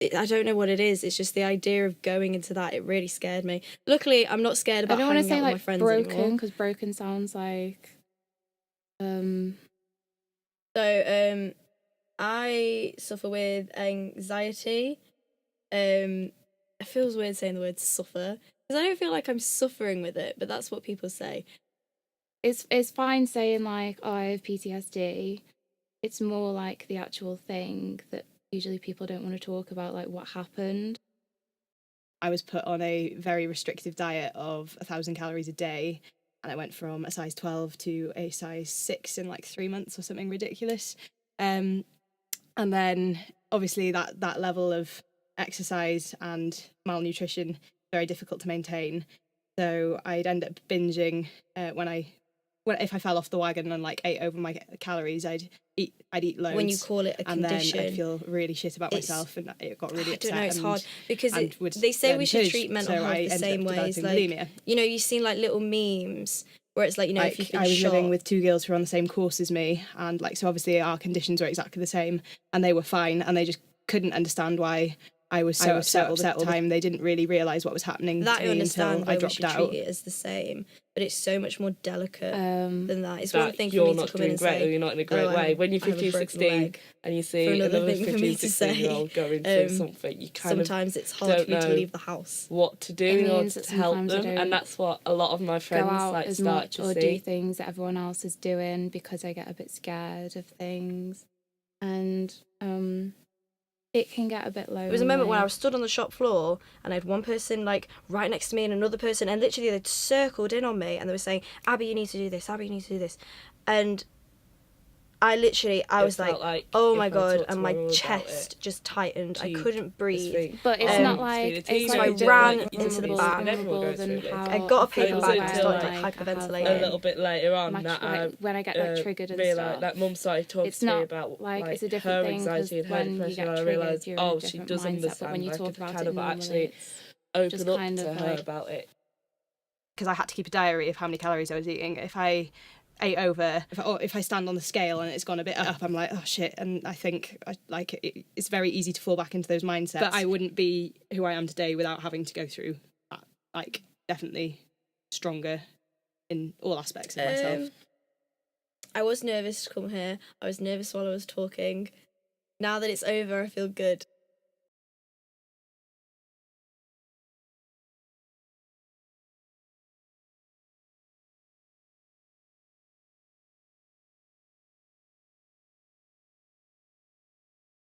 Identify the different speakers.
Speaker 1: I don't know what it is. It's just the idea of going into that. It really scared me. Luckily, I'm not scared about hanging out with my friends anymore.
Speaker 2: Broken, because broken sounds like...
Speaker 1: So, I suffer with anxiety. It feels weird saying the word suffer, because I don't feel like I'm suffering with it, but that's what people say.
Speaker 2: It's fine saying, like, oh, I have PTSD. It's more like the actual thing that usually people don't want to talk about, like what happened.
Speaker 3: I was put on a very restrictive diet of 1,000 calories a day, and I went from a size 12 to a size 6 in like 3 months or something ridiculous. And then obviously that level of exercise and malnutrition, very difficult to maintain. So I'd end up binging if I fell off the wagon and like ate over my calories, I'd eat loads.
Speaker 1: When you call it a condition,
Speaker 3: and then I'd feel really shit about myself, and it got really upset.
Speaker 1: I don't know, it's hard because they say we should treat mental health the same ways. Like, bulimia. You know, you've seen like little memes where it's like, you know, like, if you've been
Speaker 3: I was
Speaker 1: shot.
Speaker 3: living with 2 girls who were on the same course as me, and like, so obviously our conditions were exactly the same, and they were fine, and they just couldn't understand why I was so upset all the time. They didn't really realise what was happening to me until I dropped out.
Speaker 1: Treat it as the same, but it's so much more delicate than that. It's one thing for
Speaker 4: you're
Speaker 1: me to come in and
Speaker 4: great,
Speaker 1: say,
Speaker 4: or you're not in a great way. When you're 15, 16, and you see another 15, 16-year-old going through something, you kind
Speaker 1: sometimes it's hard for me to leave the house.
Speaker 4: What to do in order to help them, and that's what a lot of my friends
Speaker 2: go out
Speaker 4: like
Speaker 2: as
Speaker 4: start
Speaker 2: much
Speaker 4: to
Speaker 2: or
Speaker 4: see.
Speaker 2: do things that everyone else is doing because I get a bit scared of things, and it can get a bit low.
Speaker 1: There was a moment when I was stood on the shop floor and I had one person like right next to me and another person, and literally they'd circled in on me and they were saying, Abby, you need to do this, Abby, you need to do this. And I was like, oh my God, and my chest just tightened. I couldn't breathe.
Speaker 2: But it's not like, it's
Speaker 1: so
Speaker 2: like
Speaker 1: I ran into the back. I got a paper bag and started like hyperventilating.
Speaker 4: A little bit later on,
Speaker 2: when I get like triggered and stuff.
Speaker 4: Like Mum started talking to me about like
Speaker 2: it's a different
Speaker 4: her
Speaker 2: thing,
Speaker 4: anxiety and her
Speaker 2: when
Speaker 4: depression.
Speaker 2: you get
Speaker 4: I realised,
Speaker 2: triggered, you're in a
Speaker 4: she
Speaker 2: different
Speaker 4: does
Speaker 2: mindset,
Speaker 4: understand.
Speaker 2: but when you
Speaker 4: like,
Speaker 2: talk about
Speaker 4: kind
Speaker 2: it
Speaker 4: of
Speaker 2: normally,
Speaker 4: actually open up to her about it.
Speaker 3: Because I had to keep a diary of how many calories I was eating. If I ate over, if I stand on the scale and it's gone a bit up, I'm like, oh shit. And I think it's very easy to fall back into those mindsets. But I wouldn't be who I am today without having to go through that. Like, definitely stronger in all aspects of myself.
Speaker 1: I was nervous to come here. I was nervous while I was talking. Now that it's over, I feel good.